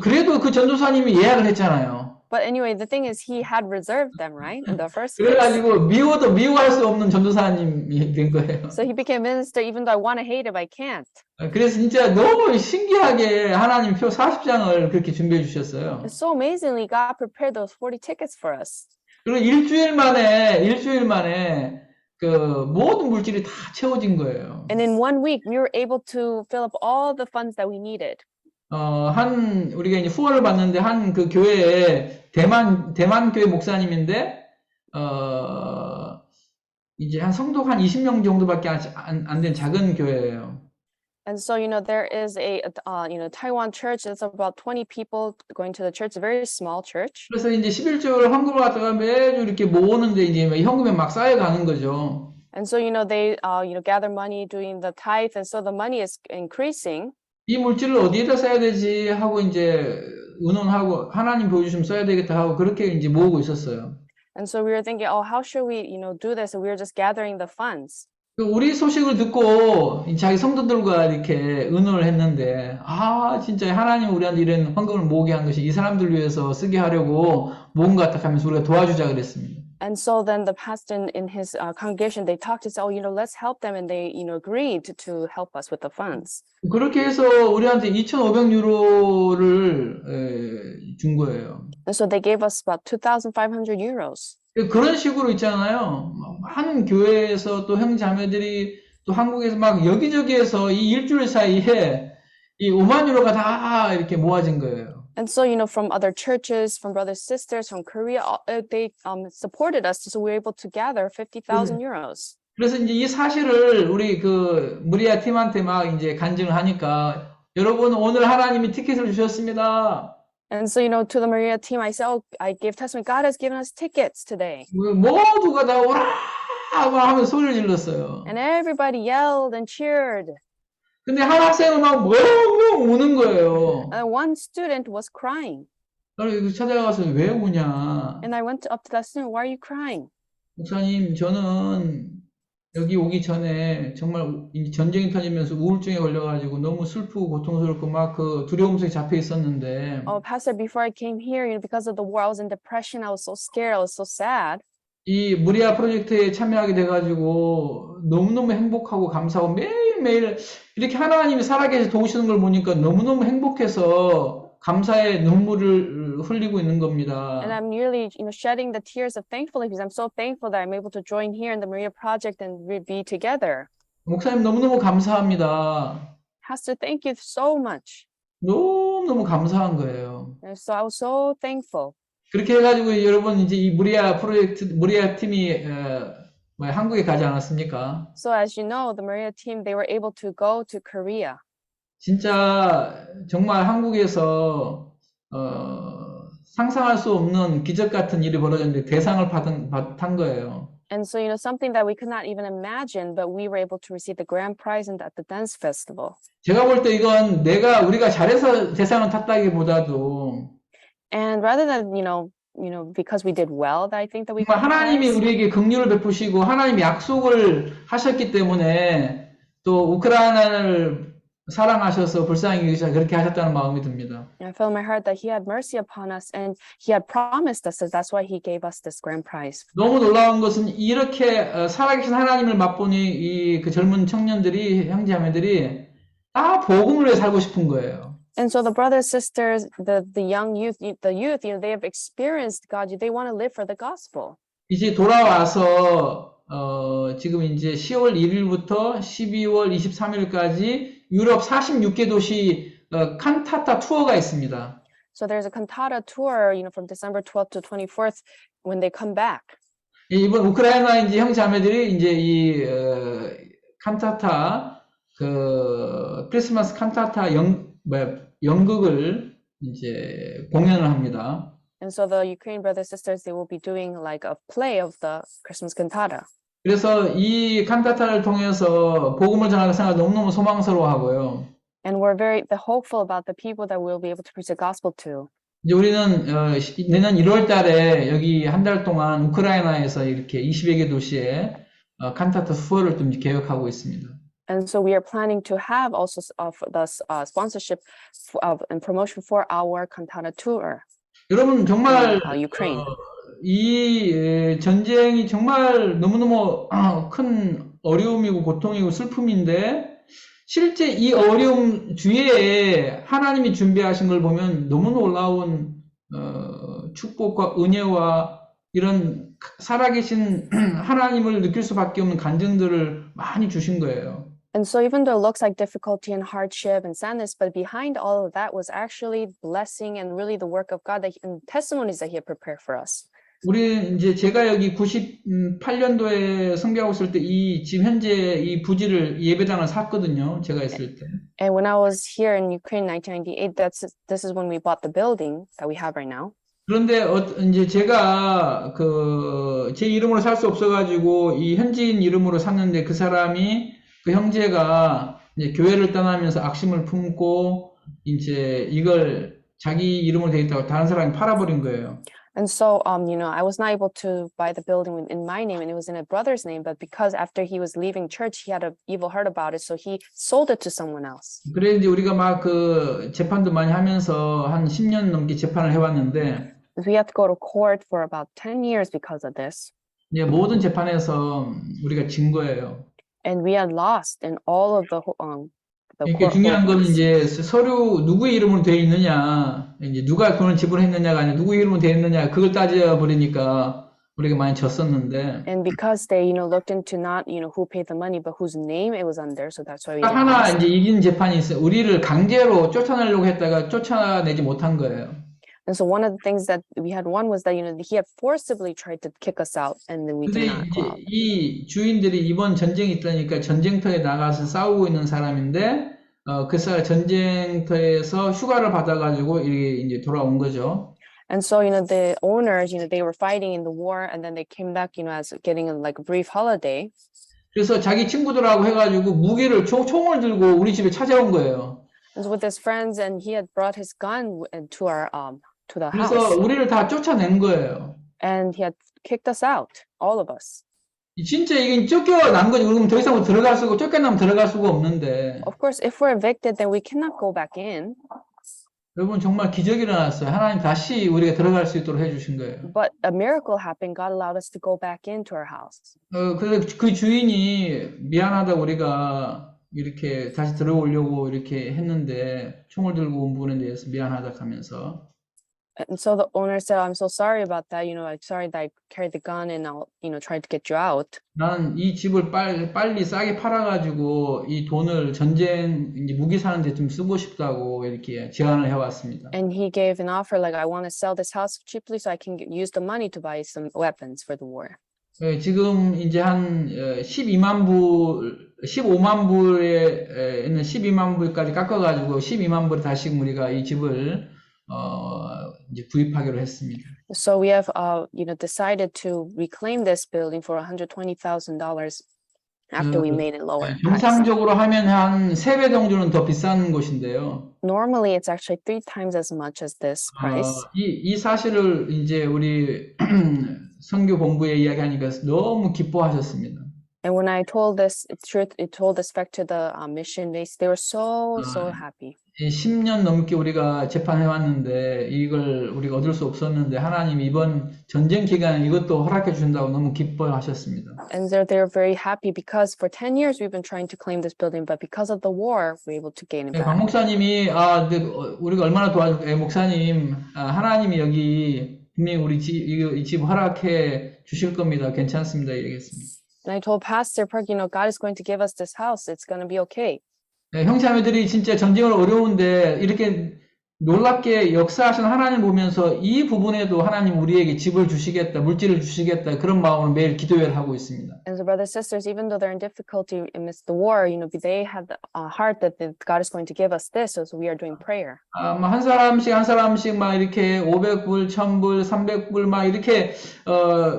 그래도 그 전도사님이 예약을 했잖아요. But anyway, the thing is, he had reserved them, right? In the first place. 그래가지고 미워도 미워할 수 없는 전도사님이 된 거예요. So he became minister, even though I want to hate him, I can't. 그래서 진짜 너무 신기하게 하나님 표 40장을 그렇게 준비해 주셨어요. And so amazingly, God prepared those 40 tickets for us. 그리고 일주일 만에 그 모든 물질이 다 채워진 거예요. And in 1 week, we were able to fill up all the funds that we needed. 우리가 이제 후원을 받는데 한 그 교회에 대만 교회 목사님인데, 이제 한 성도 한 20명 정도밖에 안 된 작은 교회예요. And so, there is a Taiwan church. It's about 20 people going to the church, a very small church. 그래서 이제 11조 헌금을 갖다가 매주 이렇게 모으는데 이제 현금이 막 쌓여가는 거죠. And so, they gather money doing the tithe, and so the money is increasing. 이 물질을 어디에다 써야 되지 하고 이제 의논하고 하나님 보여주시면 써야 되겠다 하고 그렇게 이제 모으고 있었어요. And so we were thinking, how should we, do this? And we were just gathering the funds. 우리 소식을 듣고 자기 성도들과 이렇게 의논을 했는데, 진짜 하나님 우리한테 이런 헌금을 모으게 한 것이 이 사람들 위해서 쓰게 하려고 모은 것 같다 하면서 우리가 도와주자 그랬습니다. And so then the pastor in his congregation, they talked to say, let's help them. And they, agreed to help us with the funds. 그렇게 해서 우리한테 2,500유로를 준 거예요. And so they gave us about 2,500 euros. 그런 식으로 있잖아요. 많은 교회에서 또 형제자매들이 또 한국에서 막 여기저기에서 이 일주일 사이에 이 5만 유로가 다 이렇게 모아진 거예요. And so, from other churches, from brothers, sisters, from Korea, they supported us. So we were able to gather 50,000 euros. 그래서 이제 이 사실을 우리 그 무리아 팀한테 막 이제 간증을 하니까 여러분 오늘 하나님이 티켓을 주셨습니다. And so, to the Maria team, I said, I gave testimony. God has given us tickets today. 모두가 다 오라 하면서 소리를 질렀어요. And everybody yelled and cheered. 근데 한 학생은 막 멍멍 우는 거예요. And one student was crying. 나를 찾아가서 왜 우냐? And I went up to that student, why are you crying? 목사님, 저는 여기 오기 전에 정말 이 전쟁이 터지면서 우울증에 걸려가지고 너무 슬프고 고통스럽고 막 그 두려움 속에 잡혀 있었는데 Oh, Pastor, before I came here, because of the war, I was in depression. I was so scared. I was so sad. 이 무리아 프로젝트에 참여하게 돼가지고 너무너무 행복하고 감사하고 매일매일 이렇게 하나님이 살아계셔 도우시는 걸 보니까 너무너무 행복해서 감사의 눈물을 흘리고 있는 겁니다. And I'm really, shedding the tears of thankfulness because I'm so thankful that I'm able to join here in the Maria Project and be together. 목사님 너무너무 감사합니다. Pastor, thank you so much. 너무너무 감사한 거예요. And so I was so thankful. 그렇게 해가지고 여러분 이제 이 무리아 프로젝트, 무리아 팀이 한국에 가지 않았습니까? So as you know, the Maria team, they were able to go to Korea. 진짜 정말 한국에서 상상할 수 없는 기적 같은 일이 벌어졌는데 대상을 받은 거예요. And so, something that we could not even imagine, but we were able to receive the grand prize at the dance festival. 제가 볼 때 이건 우리가 잘해서 대상을 탔다기보다도 And rather than, because we did well, that I think that we got the 하나님이 prize. 우리에게 긍휼을 베푸시고 하나님이 약속을 하셨기 때문에 또 우크라이나를 사랑하셔서 불쌍히 여기셔서 그렇게 하셨다는 마음이 듭니다. And I felt in my heart that He had mercy upon us, and He had promised us, so that's why He gave us this grand prize. 너무 놀라운 것은 이렇게 살아계신 하나님을 맛보니 이 그 젊은 청년들이 형제자매들이 다 복음을 위해 살고 싶은 거예요. And so the brothers, sisters, the young youth, they have experienced God. They want to live for the gospel. 이제 돌아와서 지금 이제 10월 1일부터 12월 23일까지 유럽 46개 도시 칸타타 투어가 있습니다. So there's a cantata tour, from December 12th to 24th when they come back. 이번 우크라이나 이제 형제자매들이 이제 이 칸타타 그 크리스마스 칸타타 연극을 이제 공연을 합니다. And so the Ukraine brothers, sisters, they will be doing like a play of the Christmas cantata. 그래서 이 칸타타를 통해서 복음을 전하는 생각 너무너무 소망스러워하고요. And we're very hopeful about the people that we'll be able to preach the gospel to. 이제 우리는 내년 1월 달에 여기 한 달 동안 우크라이나에서 이렇게 20여 개 도시에 칸타타 투어를 좀 계획하고 있습니다. And so we are planning to have also the sponsorship and promotion for our cantata tour 여러분 정말 in Ukraine. 이 전쟁이 정말 너무너무 큰 어려움이고 고통이고 슬픔인데 실제 이 어려움 뒤에 하나님이 준비하신 걸 보면 너무 놀라운 축복과 은혜와 이런 살아계신 하나님을 느낄 수밖에 없는 간증들을 많이 주신 거예요. And so even though it looks like difficulty and hardship and sadness, but behind all of that was actually blessing and really the work of God and testimonies that He had prepared for us. 우리 이제 제가 여기 98년도에 성교하고 있을 때 이 지금 현재 이 부지를 예배당을 샀거든요. 제가 있을 때. And when I was here in Ukraine in 1998, this is when we bought the building that we have right now. 그런데 이제 제가 제 이름으로 살 수 없어가지고 이 현지인 이름으로 샀는데 그 사람이 그 형제가 이제 교회를 떠나면서 악심을 품고 이제 이걸 자기 이름으로 돼 있다고 다른 사람이 팔아버린 거예요. And so, I was not able to buy the building in my name, and it was in a brother's name. But because after he was leaving church, he had an evil heart about it, so he sold it to someone else. 그래 이제 우리가 막 재판도 많이 하면서 한 10년 넘게 재판을 해왔는데. We had to go to court for about 10 years because of this. 이제 모든 재판에서 우리가 진 거예요. And we had lost in all of the the 이렇게 중요한 건 holdings. 이제 서류 누구의 이름으로 되어 있느냐, 이제 누가 돈을 지불했느냐가 아니라 누구의 이름으로 되어 있느냐, 그걸 따져버리니까 우리가 많이 졌었는데, And because they, looked into not, who paid the money, but whose name it was under, so that's why we 딱 하나 lost. 이제 이긴 재판이 있어요. 우리를 강제로 쫓아내려고 했다가 쫓아내지 못한 거예요. And so one of the things that we had won was that, he had forcibly tried to kick us out, and then we 근데 did not go out. 이제 이 주인들이 이번 전쟁이 있다니까 전쟁터에 나가서 싸우고 있는 사람인데, 그 사람 전쟁터에서 휴가를 받아가지고 이제 돌아온 거죠. And so, the owners, they were fighting in the war, and then they came back, as getting like a brief holiday. 그래서 자기 친구들하고 해가지고 무기를 총을 들고 우리 집에 찾아온 거예요. And so with his friends, and he had brought his gun to our to the 그래서 house, 우리를 다 쫓아낸 거예요. and he had kicked us out, all of us. 진짜 이게 쫓겨난 거지. 그럼 더 이상 들어갈 수가, 쫓겨나면 들어갈 수가 없는데. Of course, if we're evicted, then we cannot go back in. 여러분 정말 기적이 일어났어요. 하나님 다시 우리가 들어갈 수 있도록 해주신 거예요. But a miracle happened. God allowed us to go back into our house. 그래서 그 주인이 미안하다 우리가 이렇게 다시 들어오려고 이렇게 했는데 총을 들고 온 부분에 대해서 미안하다 하면서 And so the owner said, "I'm so sorry about that. I'm sorry that I carried the gun and I'll, tried to get you out." 나는 이 집을 빨리 싸게 팔아가지고 이 돈을 전쟁 이제 무기 사는데 좀 쓰고 싶다고 이렇게 제안을 해왔습니다. And he gave an offer like, "I want to sell this house cheaply so I can use the money to buy some weapons for the war." 지금 이제 한 15만 불에 있는 12만 불까지 깎아가지고 12만 불에 다시 우리가 이 집을 이제 구입하기로 했습니다. So we have, decided to reclaim this building for $120,000 after we made it lower. price. 정상적으로 하면 한 3배 정도는 더 비싼 곳인데요. Normally, it's actually 3 times as much as this price. 이 사실을 이제 우리 선교 본부에 이야기하니까 너무 기뻐하셨습니다. And when I told this truth, it told this fact to the mission base, they were so happy. 10년 넘게 우리가 재판해왔는데 이걸 우리가 얻을 수 없었는데 하나님이 이번 전쟁 기간에 이것도 허락해 주신다고 너무 기뻐하셨습니다. And they're very happy because for 10 years we've been trying to claim this building, but because of the war, we're able to gain it 박 back. 목사님이 우리가 얼마나 도와줄까? 목사님, 하나님이 여기 분명히 우리 이 집 허락해 주실 겁니다. 괜찮습니다. 얘기했습니다. And I told Pastor Park, God is going to give us this house. It's going to be okay. 형제자매들이 진짜 전쟁을 어려운데 이렇게 놀랍게 역사하신 하나님 보면서 이 부분에도 하나님 우리에게 집을 주시겠다, 물질을 주시겠다 그런 마음으로 매일 기도회를 하고 있습니다. And so brothers and sisters, even though they're in difficulty amidst the war, they have a heart that God is going to give us this, so we are doing prayer. 한 사람씩 막 이렇게 500불, 1000불, 300불 막 이렇게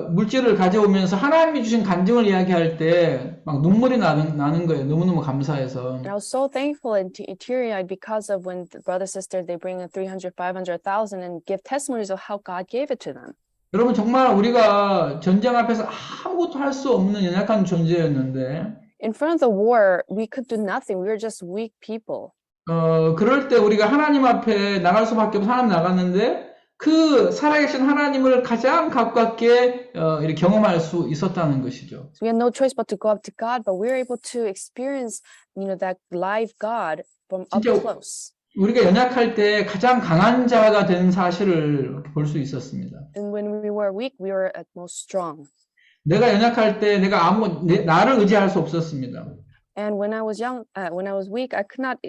물질을 가져오면서 하나님이 주신 간증을 이야기할 때 막 눈물이 나는 거예요. 너무너무 감사해서. And I was so thankful and teary-eyed because of when the brothers and sisters, they bring in 300, 500,000 and give testimonies of how God gave it to them. 여러분 정말 우리가 전쟁 앞에서 아무것도 할 수 없는 연약한 존재였는데 In front of the war, we could do nothing. We were just weak people. 그럴 때 우리가 하나님 앞에 나갈 수밖에 없어 하나님 나갔는데 그 살아계신 하나님을 가장 가깝게 이렇게 경험할 수 있었다는 것이죠. So we had no choice but to go up to God, but we were able to experience, that live God from up 진짜 close. 우리가 연약할 때 가장 강한 자가 된 사실을 볼 수 있었습니다. And when we were weak, we were at most strong. 내가 연약할 때 내가 나를 의지할 수 없었습니다. And when I was young, when I was weak, I could not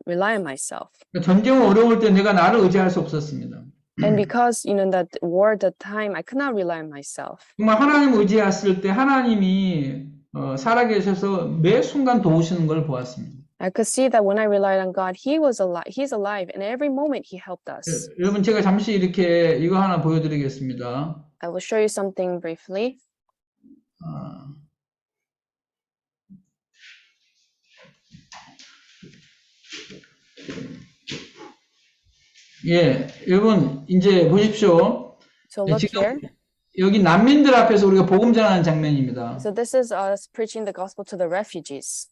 rely on myself. 전쟁 어려울 때 내가 나를 의지할 수 없었습니다. And because, that war, that time, I could not rely on myself. 정말 하나님 의지했을 때 하나님이 살아계셔서 매 순간 도우시는 걸 보았습니다. I could see that when I relied on God, He's alive, and every moment He helped us. 여러분 제가 잠시 이렇게 이거 하나 보여드리겠습니다. I will show you something briefly. 여러분 이제 보십시오. So look 지금 here. 여기 난민들 앞에서 우리가 복음 전하는 장면입니다. So this is us preaching the gospel to the refugees.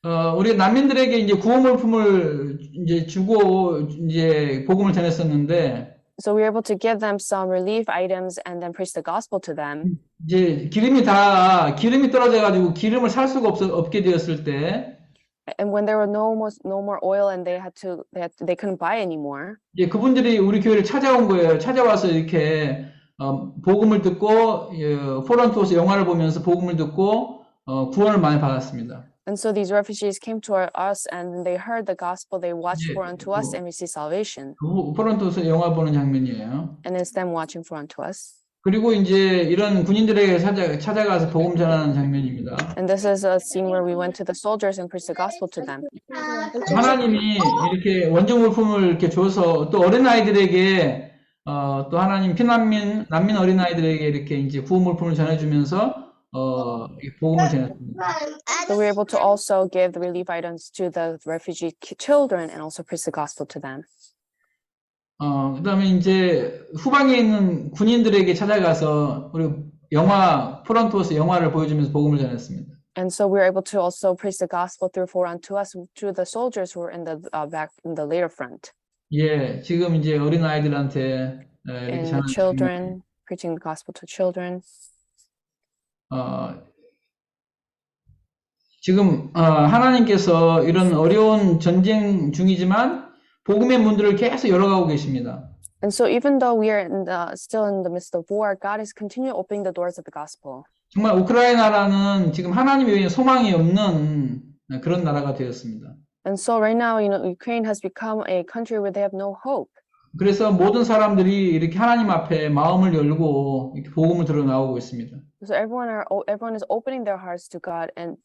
우리가 난민들에게 이제 구호물품을 이제 주고 이제 복음을 전했었는데, So we were able to give them some relief items and then preach the gospel to them. 이제 기름이 떨어져가지고 기름을 살 수가 없게 되었을 때, And when there were no more oil and they couldn't buy anymore. 이제 그분들이 우리 교회를 찾아온 거예요. 찾아와서 이렇게 복음을 듣고 포런토에서 영화를 보면서 복음을 듣고 구원을 많이 받았습니다. And so these refugees came to us and they heard the gospel, they watched 예, for unto us and received salvation. 포런토에서 영화 보는 장면이에요. And it's them watching for unto us. 그리고 이제 이런 군인들에게 찾아가서 복음 전하는 장면입니다. And this is a scene where we went to the soldiers and preached the gospel to them. 하나님이 이렇게 원정 물품을 이렇게 줘서 또 어린 아이들에게 또 하나님 난민 어린 아이들에게 이렇게 이제 구원 물품을 전해주면서 복음을 전했습니다. So we were able to also give the relief items to the refugee children and also preach the gospel to them. 그다음에 이제 후방에 있는 군인들에게 찾아가서 우리 포런토에서 영화를 보여주면서 복음을 전했습니다. And so we were able to also preach the gospel through for unto us to the soldiers who were in the back in the later front. 예, 지금 이제 어린 아이들한테 이렇게 And the 전하는 children, preaching the gospel to children. 지금 하나님께서 이런 어려운 전쟁 중이지만 복음의 문들을 계속 열어가고 계십니다. And so even though we are still in the midst of war, God is continuing opening the doors of the gospel. 정말 우크라이나라는 지금 하나님 외에 소망이 없는 그런 나라가 되었습니다. And so right now, Ukraine has become a country where they have no hope. 그래서 모든 사람들이 이렇게 하나님 앞에 마음을 열고 이렇게 복음을 들어 나오고 있습니다. So everyone is opening their hearts to God and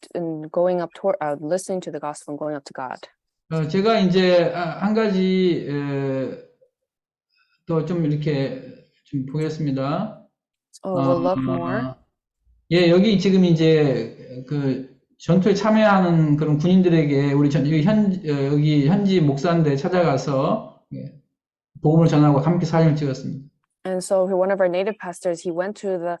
going up toward listening to the gospel and going up to God. 제가 이제 한 가지 또 좀 이렇게 좀 보겠습니다. We'll look more. 예, 여기 지금 이제 그 전투에 참여하는 그런 군인들에게 우리 여기 현지 목사인데 찾아가서 복음을 전하고 함께 사진을 찍었습니다. And so one of our native pastors, he went to the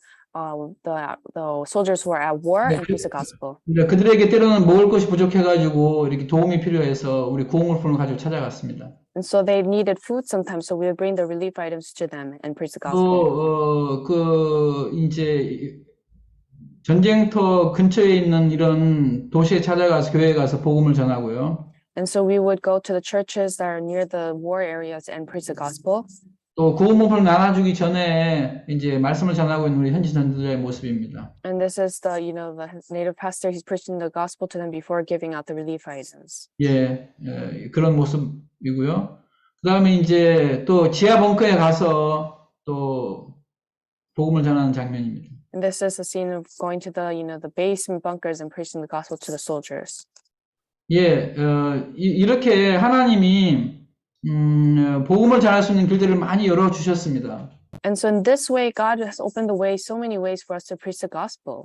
soldiers who are at war and preached the gospel. 그러니까 그들에게 때로는 먹을 것이 부족해가지고 이렇게 도움이 필요해서 우리 구원물품을 가지고 찾아갔습니다. And so they needed food sometimes, so we would bring the relief items to them and preach the gospel. 또 이제 전쟁터 근처에 있는 이런 도시에 찾아가서 교회에 가서 복음을 전하고요. And so we would go to the churches that are near the war areas and preach the gospel. 또 구원물품을 나눠주기 전에 이제 말씀을 전하고 있는 우리 현지 전도자의 모습입니다. And this is the native pastor. He's preaching the gospel to them before giving out the relief items. 예, 그런 모습이고요. 그다음에 이제 또 지하 벙커에 가서 또 복음을 전하는 장면입니다. And this is a scene of going to the basement bunkers and preaching the gospel to the soldiers. 예, 이렇게 하나님이 복음을 전할 수 있는 길들을 많이 열어 주셨습니다. And so in this way, God has opened the way, so many ways for us to preach the gospel.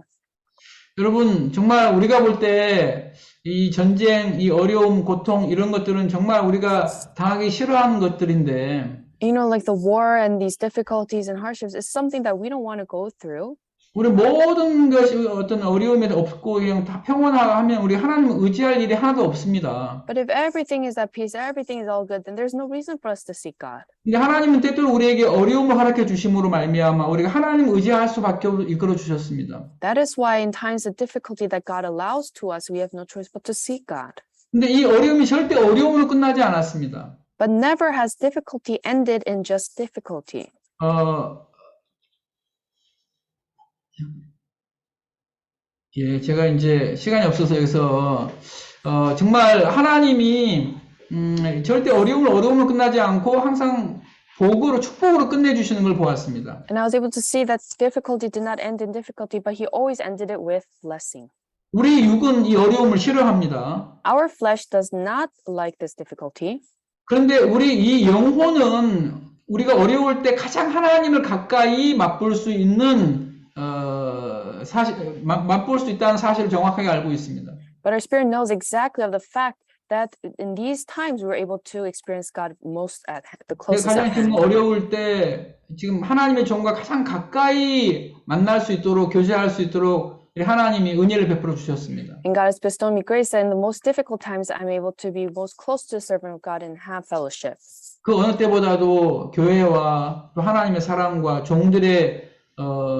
여러분, 정말 우리가 볼 때 이 전쟁, 이 어려움, 고통 이런 것들은 정말 우리가 당하기 싫어하는 것들인데 Like the war and these difficulties and hardships is something that we don't want to go through. 우리 모든 것이 어떤 어려움이 없고 그냥 다 평온하면 우리 하나님을 의지할 일이 하나도 없습니다. But if everything is at peace, everything is all good, then there's no reason for us to seek God. 근데 하나님은 때때로 우리에게 어려움을 허락해 주심으로 말미암아 우리가 하나님을 의지할 수밖에 없어 이끌어 주셨습니다. That is why in times of difficulty that God allows to us, we have no choice but to seek God. 근데 이 어려움이 절대 어려움으로 끝나지 않았습니다. But never has difficulty ended in just difficulty. 예, 제가 이제 시간이 없어서 여기서 정말 하나님이 절대 어려움으로 끝나지 않고 항상 복으로 축복으로 끝내주시는 걸 보았습니다. And I was able to see that difficulty did not end in difficulty, but He always ended it with blessing. 우리 육은 이 어려움을 싫어합니다. Our flesh does not like this difficulty. 그런데 우리 이 영혼은 우리가 어려울 때 가장 하나님을 가까이 맛볼 수 있는 맛볼 수 있다는 사실을 정확하게 알고 있습니다. But our spirit knows exactly of the fact that in these times we were able to experience God most at the closest at 가장 hand. 지금 어려울 때 지금 하나님의 종과 가장 가까이 만날 수 있도록 교제할 수 있도록 하나님이 은혜를 베풀어 주셨습니다. And God has bestowed me grace that in the most difficult times I'm able to be most close to the servant of God and have fellowship. 그 어느 때보다도 교회와 또 하나님의 사랑과 종들의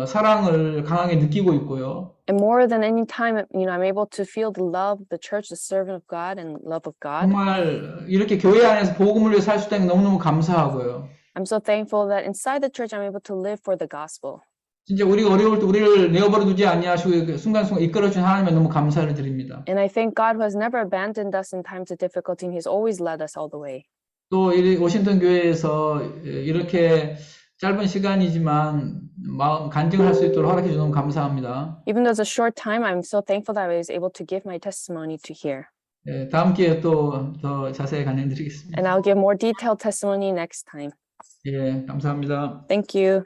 사랑을 강하게 느끼고 있고요. And more than any time, I'm able to feel the love of the church, the servant of God and love of God. 정말 이렇게 교회 안에서 복음을 위해 살 수 있다는 게 너무너무 감사하고요. I'm so thankful that inside the church, I'm able to live for the gospel. 진짜 우리가 어려울 때 우리를 내어버려 두지 아니하시고 그 순간순간 이끌어 주신 하나님에 너무 감사를 드립니다. And I thank God who has never abandoned us in times of difficulty, and He's always led us all the way. 또 이 워싱턴 교회에서 이렇게 짧은 시간이지만 마음 간증을 할 수 있도록 허락해 주셔서 너무 감사합니다. Even though it's a short time, I'm so thankful that I was able to give my testimony to here. 예, 다음 기회에 또 더 자세히 간증 드리겠습니다. And I'll give more detailed testimony next time. 예, 감사합니다. Thank you.